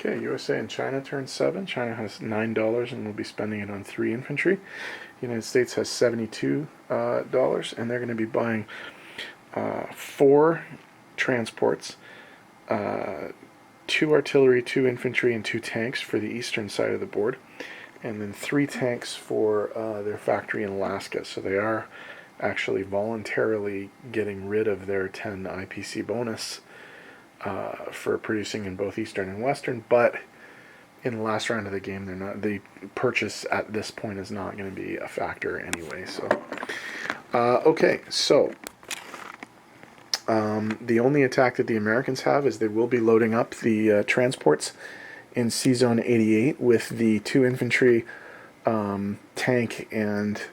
Okay, USA and China turn 7. China has $9 and will be spending it on 3 infantry. The United States has $72 and they're going to be buying 4 transports, 2 artillery, 2 infantry, and 2 tanks for the eastern side of the board, and then 3 tanks for their factory in Alaska. So they are actually voluntarily getting rid of their 10 IPC bonus for producing in both Eastern and Western, but in the last round of the game, they're not. The purchase at this point is not going to be a factor anyway. So, okay, so the only attack that the Americans have is they will be loading up the transports in C Zone 88 with the 2 infantry, tank, and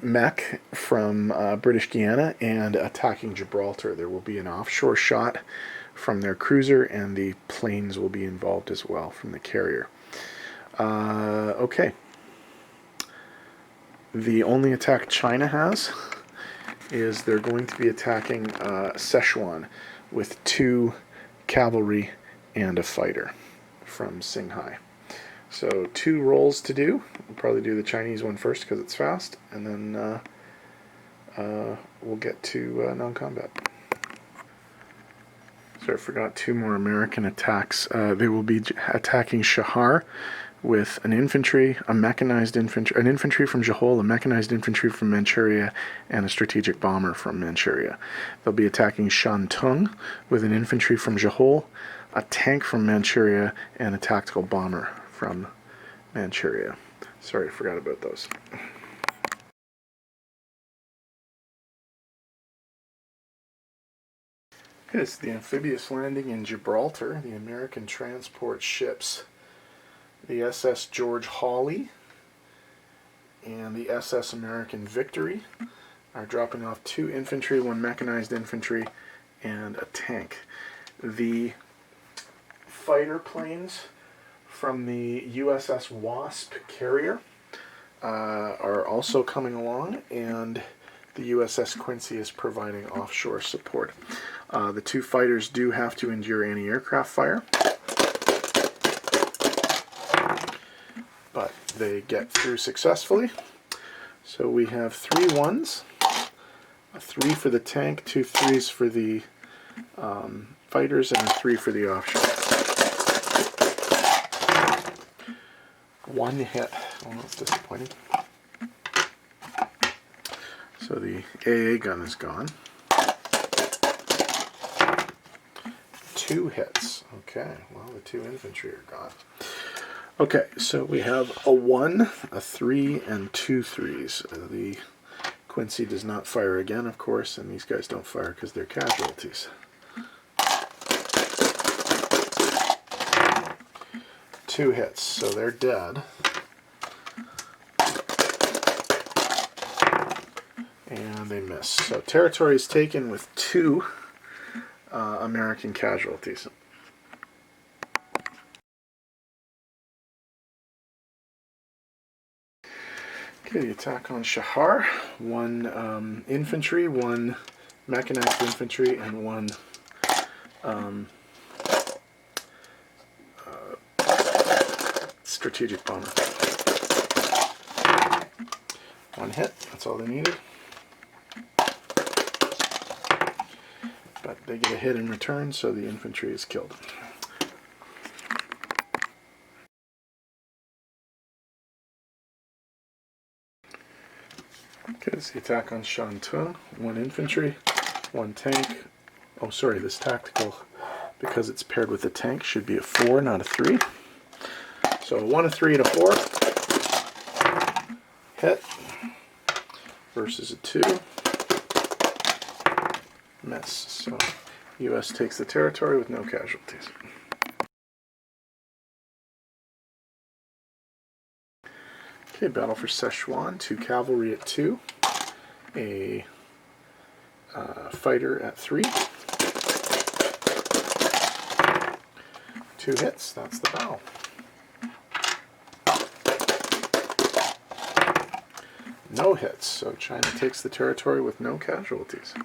mech from British Guiana and attacking Gibraltar. There will be an offshore shot from their cruiser, and the planes will be involved as well from the carrier. Okay. The only attack China has is they're going to be attacking Sichuan with 2 cavalry and a fighter from Singhai. So 2 rolls to do. We'll probably do the Chinese one first because it's fast, and then we'll get to non-combat. So I forgot 2 more American attacks. They will be attacking Shahar with an infantry, an infantry from Johor, a mechanized infantry from Manchuria, and a strategic bomber from Manchuria. They'll be attacking Shantung with an infantry from Johor, a tank from Manchuria, and a tactical bomber from Manchuria. Sorry, I forgot about those. It's the amphibious landing in Gibraltar. The American transport ships, the SS George Hawley and the SS American Victory, are dropping off 2 infantry, 1 mechanized infantry, and a tank. The fighter planes from the USS Wasp carrier are also coming along, and the USS Quincy is providing offshore support. The 2 fighters do have to endure anti-aircraft fire, but they get through successfully. So we have 3 1s, a 3 for the tank, 2 3s for the fighters, and a 3 for the offshore. 1 hit. Oh, that's disappointing. So the AA gun is gone. 2 hits. Okay, well, the 2 infantry are gone. Okay, so we have a 1, a 3, and 2 3s. The Quincy does not fire again, of course, and these guys don't fire because they're casualties. 2 hits, so they're dead. And they miss. So territory is taken with 2 American casualties. Okay, the attack on Shahar. 1 infantry, 1 mechanized infantry, and 1 strategic bomber. 1 hit, that's all they needed. But they get a hit in return, so the infantry is killed. Okay, it's the attack on Shantung. 1 infantry, 1 tank. Oh, sorry, this tactical, because it's paired with a tank, should be a 4, not a 3. So a 1, a 3, and a 4. Hit versus a 2. Miss. So U.S. takes the territory with no casualties. Okay, battle for Sichuan. 2 cavalry at 2. A fighter at 3. 2 hits. That's the battle. No hits, so China takes the territory with no casualties.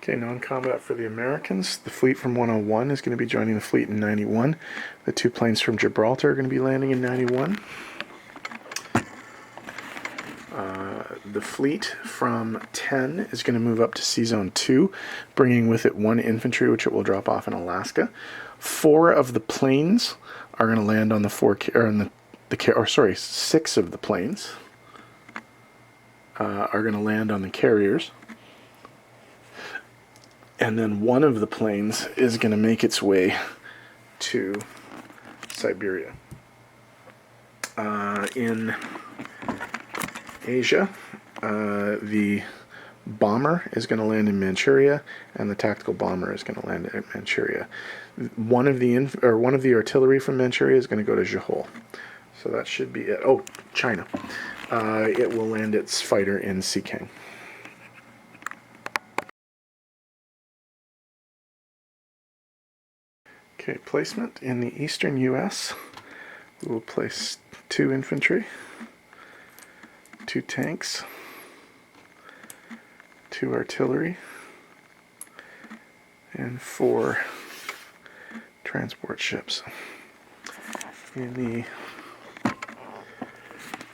Okay, non-combat for the Americans. The fleet from 101 is going to be joining the fleet in 91. The 2 planes from Gibraltar are going to be landing in 91. The fleet from 10 is going to move up to Sea Zone 2, bringing with it 1 infantry, which it will drop off in Alaska. 4 of the planes are going to land on the 6 of the planes are going to land on the carriers. And then 1 of the planes is going to make its way to Siberia. In Asia, the bomber is going to land in Manchuria, and the tactical bomber is going to land in Manchuria. One of the artillery from Manchuria is going to go to Johor. So that should be it. Oh, China. It will land its fighter in Sikeng. Okay, placement in the eastern U.S. We will place 2 infantry, 2 tanks, 2 artillery, and 4 transport ships. In the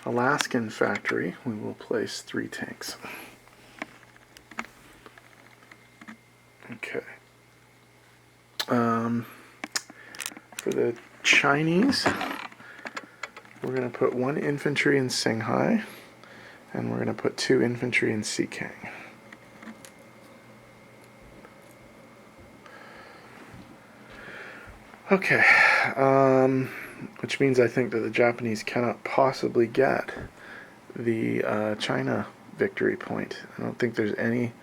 Alaskan factory, we will place 3 tanks. Okay. For the Chinese, we're going to put 1 infantry in Shanghai, and we're going to put 2 infantry in Sikeng. Okay, which means I think that the Japanese cannot possibly get the China victory point. I don't think there's any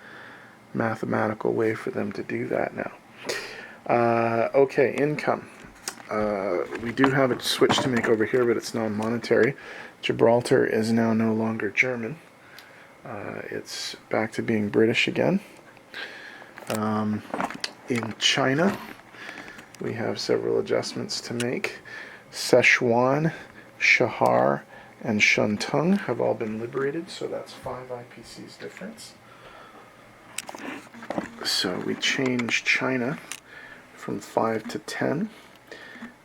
mathematical way for them to do that now. Okay, income. We do have a switch to make over here, but it's non-monetary. Gibraltar is now no longer German. It's back to being British again. In China, we have several adjustments to make. Sichuan, Shahar, and Shantung have all been liberated, so that's 5 IPCs difference. So we change China from 5 to 10.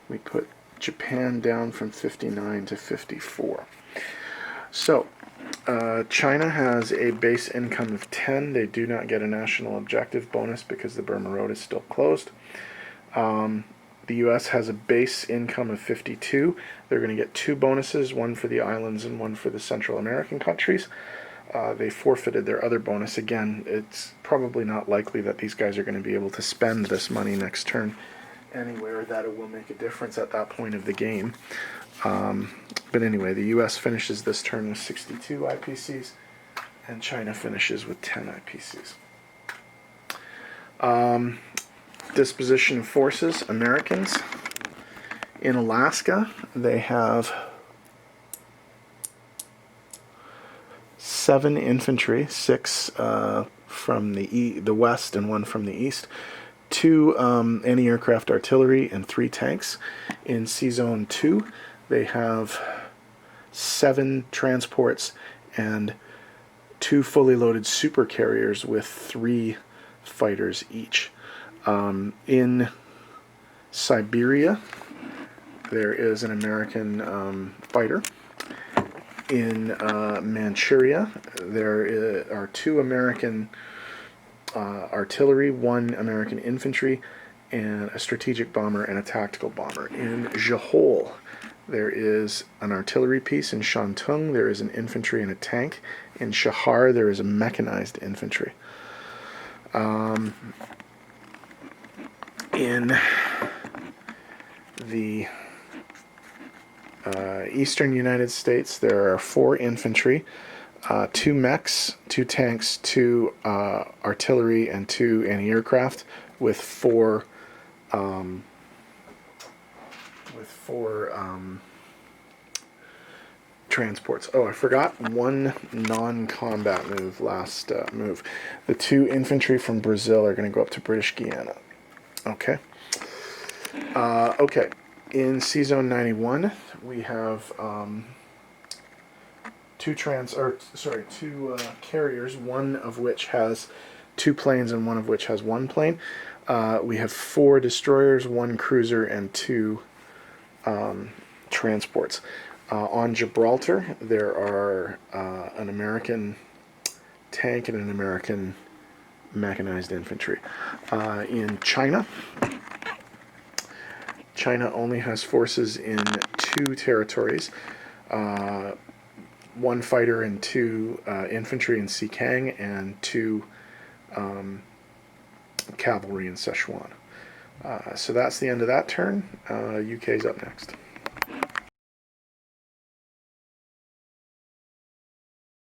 We put Japan down from 59 to 54. So, China has a base income of 10. They do not get a national objective bonus because the Burma Road is still closed. The U.S. has a base income of 52. They're going to get 2 bonuses, one for the islands and one for the Central American countries. They forfeited their other bonus. Again, it's probably not likely that these guys are going to be able to spend this money next turn anywhere, that it will make a difference at that point of the game. But anyway, the U.S. finishes this turn with 62 IPCs, and China finishes with 10 IPCs. Disposition of forces, Americans. In Alaska, they have 7 infantry, 6 from the west and 1 from the east, 2 anti-aircraft artillery, and 3 tanks. In Sea Zone 2, they have 7 transports and 2 fully loaded super carriers with 3 fighters each. In Siberia, there is an American fighter. In Manchuria, there are 2 American artillery, 1 American infantry, and a strategic bomber and a tactical bomber. In Johor, there is an artillery piece. In Shantung, there is an infantry and a tank. In Shahar, there is a mechanized infantry. In the eastern United States, there are 4 infantry, 2 mechs, 2 tanks, 2 artillery, and 2 anti-aircraft with 4 transports. Oh, I forgot one non-combat move. Last move. The 2 infantry from Brazil are going to go up to British Guiana. Okay. Okay. In Sea Zone 91, we have 2 carriers, one of which has 2 planes, and one of which has 1 plane. We have 4 destroyers, 1 cruiser, and 2 transports. On Gibraltar, there are an American tank and an American mechanized infantry. In China, China only has forces in 2 territories, 1 fighter and 2 infantry in Xikang, and 2 cavalry in Sichuan. So that's the end of that turn. UK's up next.